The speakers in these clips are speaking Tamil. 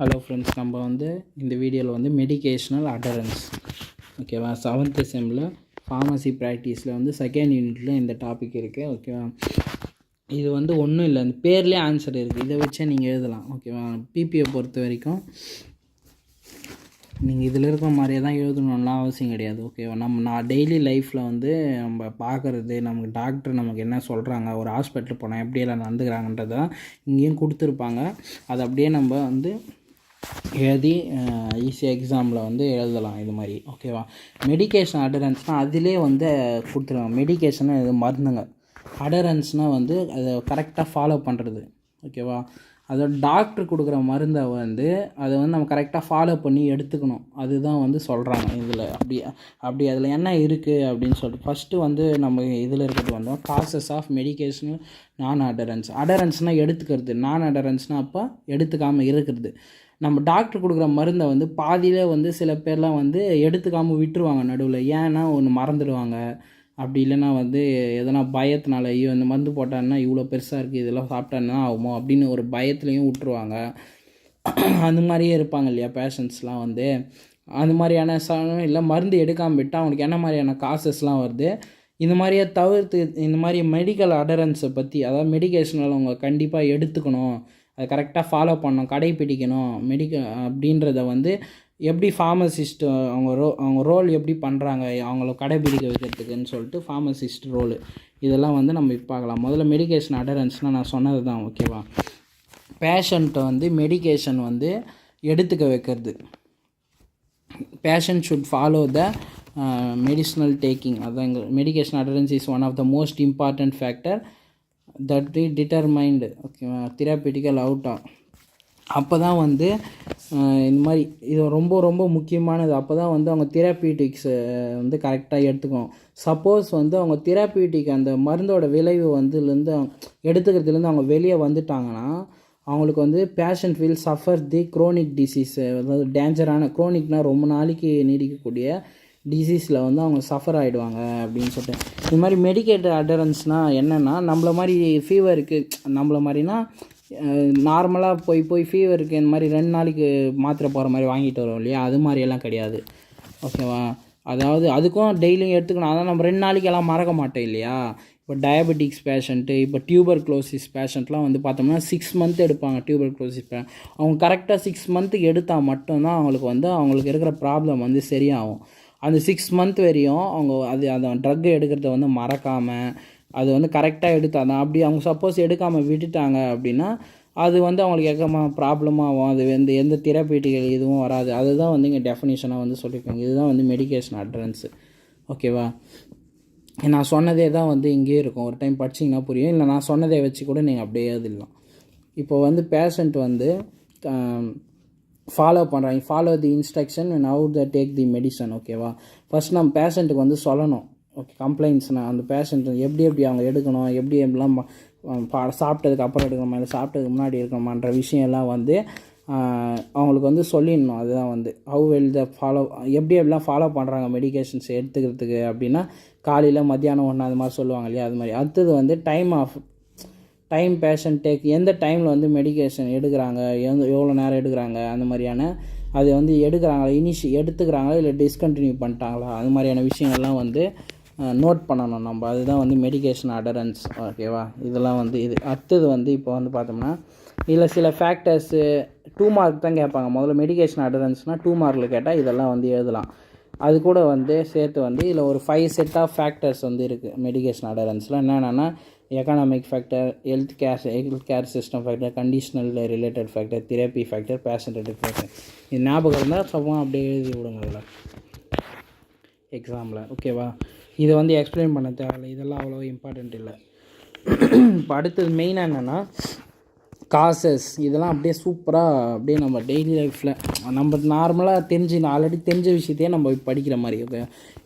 ஹலோ ஃப்ரெண்ட்ஸ், நம்ம வந்து இந்த வீடியோவில் வந்து மெடிகேஷனல் அடரன்ஸ் ஓகேவா. 7th செம்மில் ஃபார்மசி ப்ராக்டிஸில் வந்து செகண்ட் யூனிட்டில் இந்த டாபிக் இருக்குது ஓகேவா. இது வந்து ஒன்றும் இல்லை, இந்த பேர்லேயே ஆன்சர் இருக்குது, இதை வச்சே நீங்கள் எழுதலாம் ஓகேவா. பிபியை பொறுத்த வரைக்கும் நீங்கள் இதில் இருக்கிற மாதிரியே தான் எழுதணும்லாம் அவசியம் கிடையாது ஓகேவா. நான் டெய்லி லைஃப்பில் வந்து நம்ம பார்க்குறது, நமக்கு டாக்டர் நமக்கு என்ன சொல்கிறாங்க, ஒரு ஹாஸ்பிட்டல் போனால் எப்படியெல்லாம் நடந்துக்கிறாங்கன்றதை தான் இங்கேயும் கொடுத்துருப்பாங்க. அதை அப்படியே நம்ம வந்து எழுதி ஈஸியாக எக்ஸாமில் வந்து எழுதலாம் இது மாதிரி ஓகேவா. மெடிக்கேஷன் அடரன்ஸ்னால் அதிலே வந்து கொடுத்துருவாங்க. மெடிக்கேஷனை இது மருந்துங்க, அடரன்ஸ்னால் வந்து அதை கரெக்டாக ஃபாலோ பண்ணுறது ஓகேவா. அதோட டாக்டர் கொடுக்குற மருந்தை வந்து அதை வந்து நம்ம கரெக்டாக ஃபாலோ பண்ணி எடுத்துக்கணும், அதுதான் வந்து சொல்கிறாங்க இதில். அப்படி அதில் என்ன இருக்குது அப்படின்னு சொல்லிட்டு ஃபஸ்ட்டு வந்து நம்ம இதில் இருக்கிறது வந்தோம் காசஸ் ஆஃப் மெடிக்கேஷனல் நான் அடரன்ஸ்னால் எடுத்துக்கிறது, நான் அடரன்ஸ்னால் அப்போ எடுத்துக்காமல் இருக்கிறது. நம்ம டாக்டர் கொடுக்குற மருந்தை வந்து பாதியிலே வந்து சில பேர்லாம் வந்து எடுத்துக்காமல் விட்டுருவாங்க நடுவில், ஏன்னா ஒன்று மறந்துடுவாங்க, அப்படி இல்லைன்னா வந்து எதனா பயத்தினால ஐயோ இந்த மருந்து போட்டான்னா இவ்வளோ பெருசாக இருக்குது இதெல்லாம் சாப்பிட்டான்னா ஆகுமோ அப்படின்னு ஒரு பயத்துலேயும் விட்டுருவாங்க. அந்த மாதிரியே இருப்பாங்க இல்லையா பேஷண்ட்ஸ்லாம் வந்து. அந்த மாதிரியான இல்லை மருந்து எடுக்காமல் விட்டால் அவனுக்கு என்ன மாதிரியான காசஸ்லாம் வருது. இந்த மாதிரியே தவிர்த்து இந்த மாதிரி மெடிக்கல் அடரன்ஸை பற்றி, அதாவது மெடிக்கேஷனில் அவங்க கண்டிப்பாக எடுத்துக்கணும், அதை கரெக்டாக ஃபாலோ பண்ணணும், கடைப்பிடிக்கணும் அப்படின்றத வந்து எப்படி ஃபார்மசிஸ்ட் அவங்க ரோல் எப்படி பண்ணுறாங்க அவங்கள கடைப்பிடிக்க வைக்கிறதுக்குன்னு சொல்லிட்டு ஃபார்மசிஸ்ட் ரோலு இதெல்லாம் வந்து நம்ம இப்போ பார்க்கலாம். முதல்ல மெடிக்கேஷன் அடரன்ஸ்னால் நான் சொன்னது தான் ஓகேவா. பேஷண்ட்டை வந்து மெடிக்கேஷன் வந்து எடுத்துக்க வைக்கிறது. Patient should follow the medicinal taking. அதான் medication adherence is one of the most important factor that determined ஓகேவா தெரபியூட்டிக்கல் அவுட்கம். அப்போ தான் வந்து இந்த மாதிரி இது ரொம்ப ரொம்ப முக்கியமானது. அப்போ தான் வந்து அவங்க தெரபியூட்டிக்ஸை வந்து கரெக்டாக எடுத்துக்கணும். சப்போஸ் வந்து அவங்க தெரபியூட்டிக் அந்த மருந்தோட விளைவு வந்துலேருந்து எடுத்துக்கிறதுலேருந்து அவங்க வெளியே வந்துட்டாங்கன்னா அவங்களுக்கு வந்து patient will suffer the crony disease, அதாவது டேஞ்சரான குரோனிக்னால் ரொம்ப நாளைக்கு நீடிக்கக்கூடிய டிசீஸில் வந்து அவங்க சஃபர் ஆகிடுவாங்க அப்படின்னு சொல்லிட்டு. இது மாதிரி மெடிக்கேட்டட் அடரன்ஸ்னால் என்னென்னா, நம்மள மாதிரி ஃபீவருக்கு நம்மள மாதிரினா நார்மலாக போய் ஃபீவருக்கு இந்த மாதிரி 2 நாளைக்கு மாத்திரை போகிற மாதிரி வாங்கிட்டு வரோம் இல்லையா, அது மாதிரியெல்லாம் கிடையாது ஓகேவா. அதாவது அதுக்கும் டெய்லியும் எடுத்துக்கணும், அதான் நம்ம 2 நாளைக்கு எல்லாம் மறக்க மாட்டோம் இல்லையா. இப்போ டயபெட்டிக்ஸ் பேஷண்ட்டு, இப்போ டியூபர்குலோசிஸ் பேஷண்ட்லாம் வந்து பார்த்தோம்னா 6 மந்த் எடுப்பாங்க. டியூபர்குலோசிஸ் அவங்க கரெக்டாக 6 மந்த்துக்கு எடுத்தால் மட்டும்தான் அவங்களுக்கு இருக்கிற ப்ராப்ளம் வந்து சரியாகும். அந்த 6 மந்த் வரையும் அவங்க அந்த ட்ரக் எடுக்கிறத வந்து மறக்காமல் அது வந்து கரெக்டாக எடுத்தால் தான். அப்படி அவங்க சப்போஸ் எடுக்காமல் விட்டுட்டாங்க அப்படின்னா அது வந்து அவங்களுக்கு எக்கமாக ப்ராப்ளமாகும். அது வந்து எந்த தெரபியூட்டிக்கல் இதுவும் வராது. அதுதான் வந்து இங்கே டெஃபினிஷனாக வந்து சொல்லியிருக்காங்க. இதுதான் வந்து மெடிக்கேஷன் அட்ரன்ஸு ஓகேவா. நான் சொன்னதே தான் வந்து இங்கேயே இருக்கும், ஒரு டைம் படிச்சிங்கன்னா புரியும், இல்லை நான் சொன்னதை வச்சு கூட நீங்கள் அப்படியே எழுதிடலாம். இப்போ வந்து பேஷண்ட் வந்து ஃபாலோ பண்ணுறாங்க, follow the instruction and how the take the medicine ஓகேவா. ஃபஸ்ட் நம்ம பேஷண்ட்டுக்கு வந்து சொல்லணும் ஓகே கம்ப்ளைண்ட்ஸ்னால் அந்த பேஷண்ட் எப்படி அவங்க எடுக்கணும், எப்படிலாம் சாப்பிட்டதுக்கு அப்புறம் எடுக்கணுமா இல்லை சாப்பிட்டதுக்கு முன்னாடி இருக்கணுமான்ற விஷயம்லாம் வந்து அவங்களுக்கு வந்து சொல்லிடணும். அதுதான் வந்து ஹவு வெல் த ஃபாலோ, எப்படிலாம் ஃபாலோ பண்ணுறாங்க மெடிக்கேஷன்ஸ் எடுத்துக்கிறதுக்கு அப்படின்னா காலையில் மத்தியானம் ஒன்று அது மாதிரி சொல்லுவாங்க இல்லையா, அது மாதிரி. அடுத்தது வந்து டைம் பேஷண்ட் டேக், எந்த டைமில் வந்து மெடிக்கேஷன் எடுக்கிறாங்க, எவ்வளோ நேரம் எடுக்கிறாங்க, அந்த மாதிரியான அது வந்து எடுக்கிறாங்களா, எடுத்துக்கிறாங்களா இல்லை டிஸ்கண்டினியூ பண்ணிட்டாங்களா, அது மாதிரியான விஷயங்கள்லாம் வந்து நோட் பண்ணணும் நம்ம. அதுதான் வந்து மெடிக்கேஷன் அடரன்ஸ் ஓகேவா. இதெல்லாம் வந்து இது. அடுத்தது வந்து இப்போ வந்து பார்த்தோம்னா இதில் சில ஃபேக்டர்ஸு 2 மார்க் தான் கேட்பாங்க. முதல்ல மெடிக்கேஷன் அடரன்ஸ்னால் 2 மார்க்கில் கேட்டால் இதெல்லாம் வந்து எழுதலாம். அது கூட வந்து சேர்த்து வந்து இதில் ஒரு 5 செட் ஆஃப் ஃபேக்டர்ஸ் வந்து இருக்குது மெடிக்கேஷன் அடரன்ஸில். என்னென்னா economic factor, health care system factor, conditional related factor, therapy factor, patient factor. இது ஞாபகம் இருந்தால் சும்மா அப்படியே எழுதி விடுங்க அதில் எக்ஸாமில் ஓகேவா. இதை வந்து எக்ஸ்பிளைன் பண்ண தேவையில்லை, இதெல்லாம் அவ்வளோ இம்பார்ட்டண்ட் இல்லை. இப்போ அடுத்தது மெயினாக என்னென்னா காசஸ், இதெல்லாம் அப்படியே சூப்பராக அப்படியே நம்ம டெய்லி லைஃப்பில் நம்ம நார்மலாக ஆல்ரெடி தெரிஞ்ச விஷயத்தையே நம்ம படிக்கிற மாதிரி ஓகே.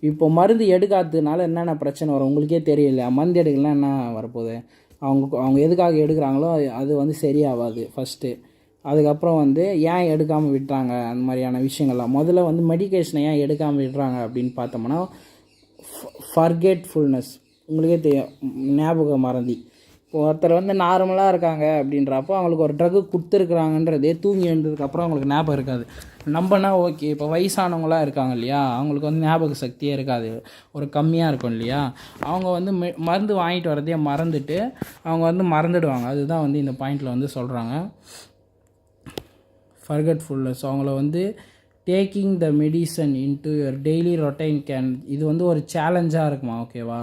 இப்போ மருந்து எடுக்காததுனால என்னென்ன பிரச்சனை வரும் உங்களுக்கே தெரியல. மருந்து எடுக்கலாம் என்ன வரப்போகுது, அவங்க எதுக்காக எடுக்கிறாங்களோ அது வந்து சரியாகாது ஃபஸ்ட்டு. அதுக்கப்புறம் வந்து ஏன் எடுக்காமல் விட்டுறாங்க அந்த மாதிரியான விஷயங்கள்லாம். முதல்ல வந்து மெடிக்கேஷனை ஏன் எடுக்காமல் விடுறாங்க அப்படின்னு பார்த்தோம்னா ஃபர்கெட்ஃபுல்னஸ், உங்களுக்கே தெரியும் ஞாபக மறதி. ஒருத்தர் வந்து நார்மலாக இருக்காங்க அப்படின்றப்போ அவங்களுக்கு ஒரு ட்ரக்கு கொடுத்துருக்குறாங்கன்றதே தூங்கி எழுந்ததுக்கப்புறம் அவங்களுக்கு ஞாபகம் இருக்காது. நம்பனா ஓகே. இப்போ வயசானவங்களாம் இருக்காங்க இல்லையா, அவங்களுக்கு வந்து ஞாபக சக்தியே இருக்காது, ஒரு கம்மியாக இருக்கும் இல்லையா, அவங்க வந்து மருந்து வாங்கிட்டு வரதையே மறந்துட்டு அவங்க வந்து மறந்துடுவாங்க. அதுதான் வந்து இந்த பாயிண்டில் வந்து சொல்கிறாங்க ஃபர்கட்ஃபுல்னஸ். அவங்கள வந்து taking the medicine into your daily routine can, இது வந்து ஒரு சேலஞ்சாக இருக்குமா, ஓகேவா.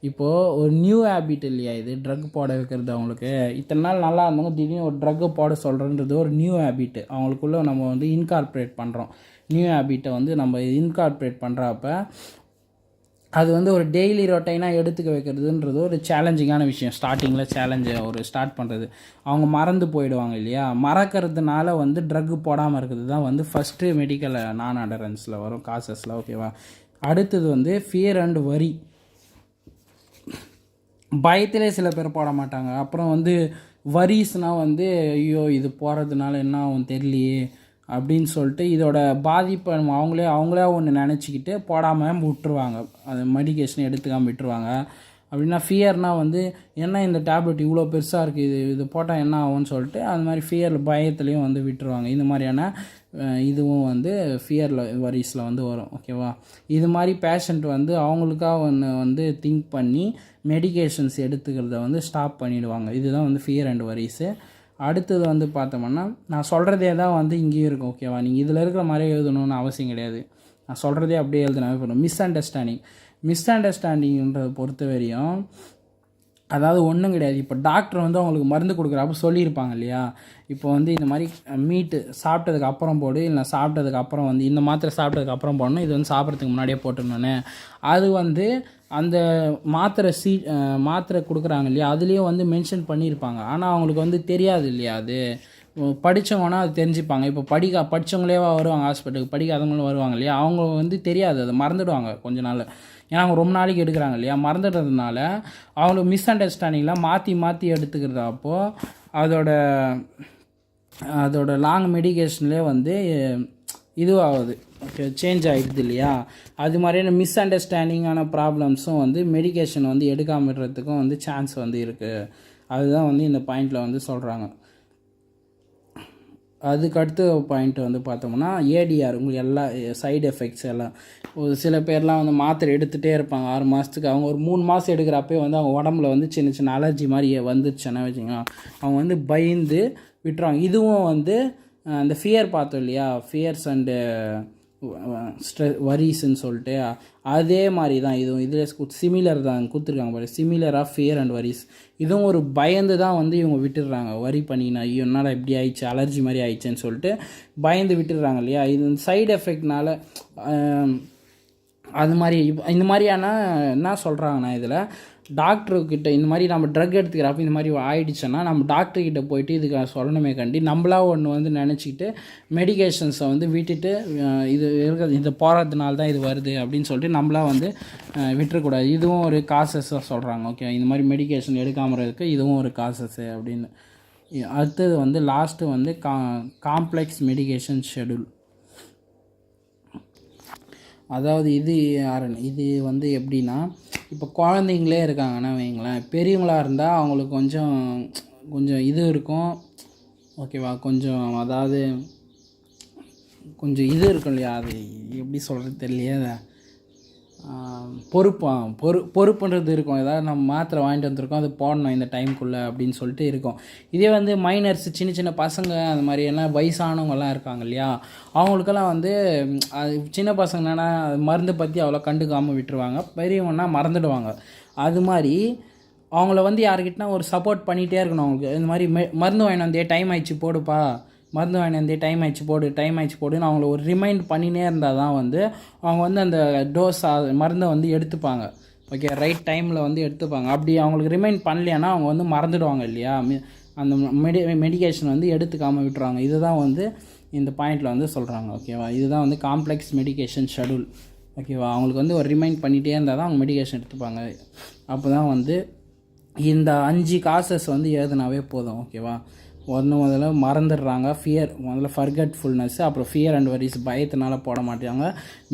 இப்போது ஒரு நியூ ஹேபிட் இல்லையா இது, ட்ரக் போட வைக்கிறது. அவங்களுக்கு இத்தனை நாள் நல்லா இருந்தவங்க திடீர்னு ஒரு ட்ரக்கு போட சொல்கிறன்றது ஒரு நியூ ஹேபிட்டு அவங்களுக்குள்ளே நம்ம வந்து இன்கார்ப்ரேட் பண்ணுறோம். நியூ ஹேபிட்டை வந்து நம்ம இன்கார்ப்ரேட் பண்ணுறப்ப அது வந்து ஒரு டெய்லி ரொட்டைனாக எடுத்துக்க வைக்கிறதுன்றது ஒரு சேலஞ்சிங்கான விஷயம். ஸ்டார்டிங்கில் சேலஞ்சை ஒரு ஸ்டார்ட் பண்ணுறது அவங்க மறந்து போயிடுவாங்க இல்லையா. மறக்கிறதுனால வந்து ட்ரக்கு போடாமல் இருக்கிறது தான் வந்து ஃபஸ்ட்டு மெடிக்கல் நான் அடரன்ஸில் வரும் காசஸில், ஓகேவா. அடுத்தது வந்து ஃபியர் அண்ட் வரி. பயத்திலே சில பேர் போட மாட்டாங்க. அப்புறம் வந்து வரிஸ்னால் வந்து ஐயோ இது போகிறதுனால என்ன ஆகும் தெரியலையே அப்படின்னு சொல்லிட்டு இதோட பாதிப்பை அவங்களே ஒன்று நினச்சிக்கிட்டு போடாமல் விட்டுருவாங்க, அது மெடிக்கேஷன் எடுத்துக்காமல் விட்டுருவாங்க. அப்படின்னா ஃபியர்னால் வந்து என்ன இந்த டேப்லெட் இவ்வளோ பெருசாக இருக்குது, இது போட்டால் என்ன ஆகும்னு சொல்லிட்டு அது மாதிரி ஃபியரில் பயத்துலேயும் வந்து விட்டுருவாங்க. இந்த மாதிரியான இதுவும் வந்து ஃபியரில் வரிஸில் வந்து வரும், ஓகேவா. இது மாதிரி பேஷண்ட் வந்து அவங்களுக்காக ஒன்று வந்து திங்க் பண்ணி மெடிக்கேஷன்ஸ் எடுத்துக்கிறத வந்து ஸ்டாப் பண்ணிவிடுவாங்க. இதுதான் வந்து ஃபியர் அண்ட் வரிஸு. அடுத்தது வந்து பார்த்தோம்னா நான் சொல்கிறதே தான் வந்து இங்கேயும் இருக்கும், ஓகேவா. நீங்கள் இதில் இருக்கிற மாதிரியே எழுதணும்னு அவசியம் கிடையாது. நான் சொல்கிறதே அப்படியே எழுதினாவே போதும். மிஸ் அண்டர்ஸ்டாண்டிங்கிறத பொறுத்த வரையும் அதாவது ஒன்றும் கிடையாது. இப்போ டாக்டர் வந்து அவங்களுக்கு மருந்து கொடுக்குறப்ப சொல்லியிருப்பாங்க இல்லையா, இப்போ வந்து இந்த மாதிரி மீட்டு சாப்பிட்டதுக்கு அப்புறம் போடு, இல்லை சாப்பிட்டதுக்கு அப்புறம் வந்து இந்த மாத்திரை சாப்பிட்டதுக்கு அப்புறம் போடணும், இது வந்து சாப்பிட்றதுக்கு முன்னாடியே போட்டுடணுன்னு. அது வந்து அந்த மாத்திரை கொடுக்குறாங்க இல்லையா, அதுலேயும் வந்து மென்ஷன் பண்ணியிருப்பாங்க. ஆனால் அவங்களுக்கு வந்து தெரியாது இல்லையா, அது படித்தவங்கன்னா அது தெரிஞ்சுப்பாங்க. இப்போ படித்தவங்களே வருவாங்க ஹாஸ்பிட்டலுக்கு, படிக்காதவங்களும் வருவாங்க இல்லையா, அவங்க வந்து தெரியாது, அதை மறந்துடுவாங்க கொஞ்ச நாள். ஏன்னா அவங்க ரொம்ப நாளைக்கு எடுக்கிறாங்க இல்லையா, மறந்துடுறதுனால அவங்களுக்கு மிஸ் அண்டர்ஸ்டாண்டிங்லாம் மாற்றி எடுத்துக்கிறது. அப்போது அதோட லாங் மெடிக்கேஷன்லேயே வந்து இதுவாகுது, ஓகே, சேஞ்ச் ஆகிடுது இல்லையா. அது மாதிரியான மிஸ் அண்டர்ஸ்டாண்டிங்கான ப்ராப்ளம்ஸும் வந்து மெடிக்கேஷன் வந்து எடுக்காமறதுக்கும் வந்து சான்ஸ் வந்து இருக்குது. அதுதான் வந்து இந்த பாயிண்டில் வந்து சொல்கிறாங்க. அதுக்கு அடுத்த பாயிண்ட் வந்து பார்த்தோம்னா ஏடிஆர், உங்களுக்கு எல்லா சைடு எஃபெக்ட்ஸ் எல்லாம். ஒரு சில பேர்லாம் வந்து மாத்திரை எடுத்துகிட்டே இருப்பாங்க 6 மாதத்துக்கு. அவங்க ஒரு 3 மாதம் எடுக்கிறப்பே வந்து அவங்க உடம்புல வந்து சின்ன சின்ன அலர்ஜி மாதிரி வந்துருச்சுன்னா வச்சுக்கோங்க, அவங்க வந்து பயந்து விட்டுருவாங்க. இதுவும் வந்து அந்த ஃபியர் பார்த்தோம் இல்லையா, ஃபியர்ஸ் அண்டு வரிஸ்ன்னு சொல்லிட்டு அதே மாதிரி தான் இதுவும். இதில் சிமிலர் தான் கொடுத்துருக்காங்க பாரு, similar of fear and worries. இதுவும் ஒரு பயந்து தான் வந்து இவங்க விட்டுடுறாங்க. வரி பண்ணினா ஐயோ என்னால் இப்படி ஆயிடுச்சு, அலர்ஜி மாதிரி ஆயிடுச்சுன்னு சொல்லிட்டு பயந்து விட்டுடுறாங்க இல்லையா. இது சைடு எஃபெக்ட்னால அது மாதிரி இந்த மாதிரியான என்ன சொல்கிறாங்கன்னா இதில் டாக்டர்கிட்ட இந்த மாதிரி நம்ம ட்ரக் எடுத்துக்கிறப்ப இந்த மாதிரி ஆயிடுச்சுன்னா நம்ம டாக்டர்கிட்ட போயிட்டு இதுக்கு சொல்லணுமே கண்டி நம்மளாக ஒன்று வந்து நினச்சிக்கிட்டு மெடிக்கேஷன்ஸை வந்து விட்டுட்டு இது இருக்கிறது இது போகிறதுனால தான் இது வருது அப்படின்னு சொல்லிட்டு நம்மளாக வந்து விட்டுறக்கூடாது. இதுவும் ஒரு காசஸாக சொல்கிறாங்க, ஓகே. இந்த மாதிரி மெடிக்கேஷன் எடுக்காமல் இருக்கு, இதுவும் ஒரு காசஸ்ஸு அப்படின்னு. அடுத்தது வந்து லாஸ்ட்டு வந்து காம்ப்ளெக்ஸ் மெடிக்கேஷன் ஷெடியூல். அதாவது இது வந்து எப்படின்னா, இப்போ குழந்தைங்களே இருக்காங்கன்னா வைங்களேன், பெரியவங்களாக இருந்தால் அவங்களுக்கு கொஞ்சம் இது இருக்கும், ஓகேவா. அதாவது கொஞ்சம் இது இருக்கும் இல்லையா, அது எப்படி சொல்கிறது தெரியலையே, அதை பொறுப்புன்றது இருக்கும். ஏதாவது நம்ம மாத்திரை வாங்கிட்டு வந்திருக்கோம், அது போடணும் இந்த டைமுக்குள்ளே அப்படின்னு சொல்லிட்டு இருக்கும். இதே வந்து மைனர்ஸ், சின்ன சின்ன பசங்க, அந்த மாதிரி எல்லாம் வயசானவங்கெல்லாம் இருக்காங்க இல்லையா, அவங்களுக்கெல்லாம் வந்து அது சின்ன பசங்கன்னா மருந்து பற்றி அவ்வளோ கண்டுக்காமல் விட்டுருவாங்க, பெரியவங்கன்னா மறந்துடுவாங்க. அது மாதிரி அவங்கள வந்து யாருக்கிட்டனா ஒரு சப்போர்ட் பண்ணிகிட்டே இருக்கணும். அவங்களுக்கு இந்த மாதிரி மருந்து வாங்கிட்டு வந்தே, டைம் ஆயிடுச்சு போடுப்பா, மருந்து வாங்கிட்டு வந்தே, டைம் ஆயிடுச்சு போடுன்னு அவங்கள ஒரு ரிமைண்ட் பண்ணினே இருந்தால் தான் வந்து அவங்க வந்து அந்த மருந்தை வந்து எடுத்துப்பாங்க, ஓகே, ரைட் டைமில் வந்து எடுத்துப்பாங்க. அப்படி அவங்களுக்கு ரிமைண்ட் பண்ணலையானா அவங்க வந்து மறந்துடுவாங்க இல்லையா, அந்த மெடிக்கேஷன் வந்து எடுத்துக்காமல் விட்டுருவாங்க. இதுதான் வந்து இந்த பாயிண்டில் வந்து சொல்கிறாங்க, ஓகேவா. இதுதான் வந்து காம்ப்ளெக்ஸ் மெடிக்கேஷன் ஷெடியூல், ஓகேவா. அவங்களுக்கு வந்து ஒரு ரிமைண்ட் பண்ணிகிட்டே இருந்தால் தான் அவங்க மெடிக்கேஷன் எடுத்துப்பாங்க. அப்போ தான் வந்து இந்த 5 காசஸ் வந்து எழுதுனாவே போதும், ஓகேவா. முதல்ல மறந்துடுறாங்க. முதல்ல ஃபர்கெட்ஃபுல்னஸ், அப்புறம் ஃபியர் அண்ட் வரிஸ், பயத்தினால போட மாட்டாங்க.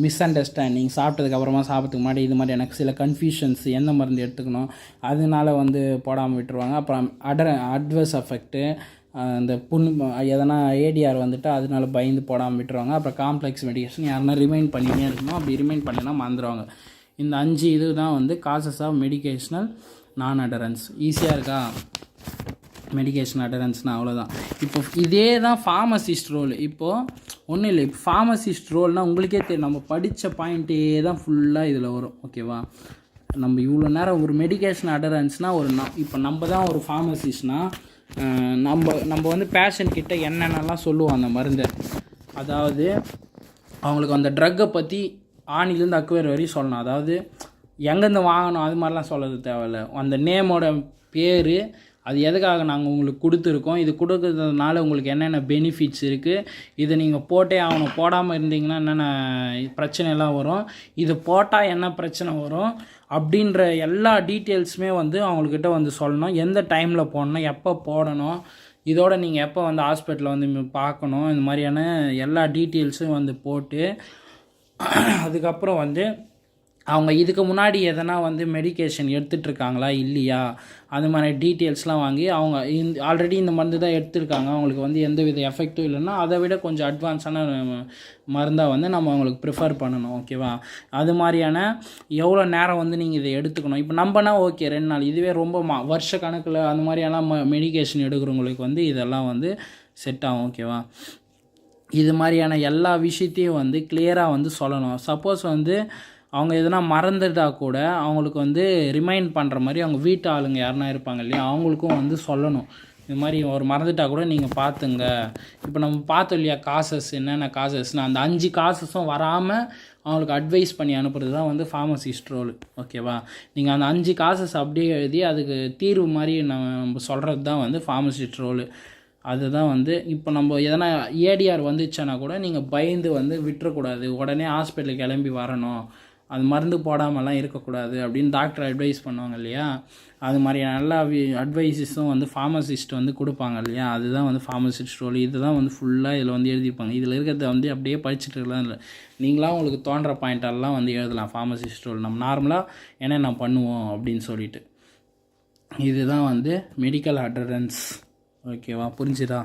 மிஸ் அண்டர்ஸ்டாண்டிங், சாப்பிட்டதுக்கப்புறமா சாப்பிட்றதுக்கு முன்னாடி இது மாதிரி எனக்கு சில கன்ஃபியூஷன்ஸ், எந்த மருந்து எடுத்துக்கணும் அதனால வந்து போடாமல் விட்டுருவாங்க. அப்புறம் அட்வர்ஸ் எஃபெக்ட்டு, அந்த எதனா ஏடிஆர் வந்துட்டு அதனால பயந்து போடாமல் விட்டுருவாங்க. அப்புறம் காம்ப்ளெக்ஸ் மெடிகேஷன், யாருன்னா ரிமைண்ட் பண்ணினே இருக்கணும். அப்படி ரிமைண்ட் பண்ணினா மறந்துடுவாங்க. இந்த 5 இது தான் வந்து காசஸ் ஆஃப் மெடிகேஷனல் நான் அடரன்ஸ். ஈஸியாக இருக்கா? மெடிகேஷன் அடரன்ஸ்னால் அவ்வளோதான். இப்போ இதே தான் ஃபார்மசிஸ்ட் ரோல். இப்போது ஒன்றும் இல்லை, இப்போ ஃபார்மசிஸ்ட் ரோல்னால் உங்களுக்கே தெரியும், நம்ம படித்த பாயிண்ட்டே தான் ஃபுல்லாக இதில் வரும். ஓகேவா? நம்ம இவ்வளோ நேரம் ஒரு மெடிகேஷன் அடரன்ஸ்னால் இப்போ நம்ம தான் ஒரு ஃபார்மசிஸ்ட்னால் நம்ம வந்து பேஷண்ட் கிட்ட என்னென்னலாம் சொல்லுவோம் அந்த மருந்தை, அதாவது அவங்களுக்கு அந்த ட்ரக்கை பற்றி ஆணிலேருந்து அக்குவேர் வரையும் சொல்லணும். அதாவது எங்கேருந்து வாங்கணும் அது மாதிரிலாம் சொல்கிறது தேவையில்லை. அந்த நேமோட பேர், அது எதுக்காக நாங்கள் உங்களுக்கு கொடுத்துருக்கோம், இது கொடுக்கறதுனால உங்களுக்கு என்னென்ன பெனிஃபிட்ஸ் இருக்குது, இதை நீங்கள் போட்டே ஆகணும், போடாமல் இருந்தீங்கன்னா என்னென்ன பிரச்சனைலாம் வரும், இது போட்டால் என்ன பிரச்சனை வரும் அப்படின்ற எல்லா டீட்டெயில்ஸுமே வந்து அவங்கக்கிட்ட வந்து சொல்லணும். எந்த டைமில் போடணும், எப்போ போடணும், இதோட நீங்கள் எப்போ வந்து ஹாஸ்பிட்டலில் வந்து பார்க்கணும், இந்த மாதிரியான எல்லா டீட்டெயில்ஸும் வந்து போட்டு அதுக்கப்புறம் வந்து அவங்க இதுக்கு முன்னாடி எதனா வந்து மெடிக்கேஷன் எடுத்துகிட்ருக்காங்களா இல்லையா, அது மாதிரி டீட்டெயில்ஸ்லாம் வாங்கி அவங்க ஆல்ரெடி இந்த மருந்து தான் எடுத்துருக்காங்க, அவங்களுக்கு வந்து எந்த வித எஃபெக்டும் இல்லைன்னா அதை விட கொஞ்சம் அட்வான்ஸான மருந்தாக வந்து நம்ம அவங்களுக்கு ப்ரிஃபர் பண்ணணும். ஓகேவா? அது மாதிரியான எவ்வளோ நேரம் வந்து நீங்கள் இதை எடுத்துக்கணும். இப்போ நம்பனா ஓகே 2 நாள், இதுவே ரொம்ப வருஷ கணக்கில் அந்த மாதிரியெல்லாம் மெடிக்கேஷன் எடுக்கிறவங்களுக்கு வந்து இதெல்லாம் வந்து செட் ஆகும். ஓகேவா? இது மாதிரியான எல்லா விஷயத்தையும் வந்து கிளியராக வந்து சொல்லணும். சப்போஸ் வந்து அவங்க எதனா மறந்துட்டா கூட அவங்களுக்கு வந்து ரிமைண்ட் பண்ணுற மாதிரி அவங்க வீட்டு ஆளுங்க யாருனா இருப்பாங்க இல்லையா, அவங்களுக்கும் வந்து சொல்லணும். இது மாதிரி ஒரு மறந்துட்டா கூட நீங்கள் பார்த்துங்க. இப்போ நம்ம பார்த்தோம் இல்லையா காசஸ், என்னென்ன காசஸ்னால் அந்த 5 காசஸும் வராமல் அவங்களுக்கு அட்வைஸ் பண்ணி அனுப்புறது தான் வந்து ஃபார்மசிஸ்ட் ரோல். ஓகேவா? நீங்கள் அந்த 5 காசஸ் அப்படியே எழுதி அதுக்கு தீர்வு மாதிரி நம்ம சொல்கிறது தான் வந்து ஃபார்மசிஸ்ட் ரோல். அதுதான் வந்து இப்போ நம்ம எதனா ஏடிஆர் வந்துச்சுன்னா கூட நீங்கள் பயந்து வந்து விட்டுறக்கூடாது, உடனே ஹாஸ்பிட்டலுக்கு கிளம்பி வரணும், அது மருந்து போடாமலாம் இருக்கக்கூடாது அப்படின்னு டாக்டர் அட்வைஸ் பண்ணுவாங்க இல்லையா, அது மாதிரி எல்லா அட்வைஸஸும் வந்து ஃபார்மசிஸ்ட் வந்து கொடுப்பாங்க இல்லையா, அதுதான் வந்து ஃபார்மசிஸ்ட் ரோல். இதுதான் வந்து ஃபுல்லாக இதில் வந்து எழுதியிருப்பாங்க. இதில் இருக்கிறத வந்து அப்படியே படிச்சுட்டு இருக்கலாம் இல்லை, நீங்களாம் உங்களுக்கு தோன்ற பாயிண்டெல்லாம் வந்து எழுதலாம் ஃபார்மசிஸ்ட் ரோல். நம்ம நார்மலாக என்னென்ன பண்ணுவோம் அப்படின்னு சொல்லிட்டு இதுதான் வந்து மெடிக்கல் அடரன்ஸ். ஓகேவா? புரிஞ்சுதா?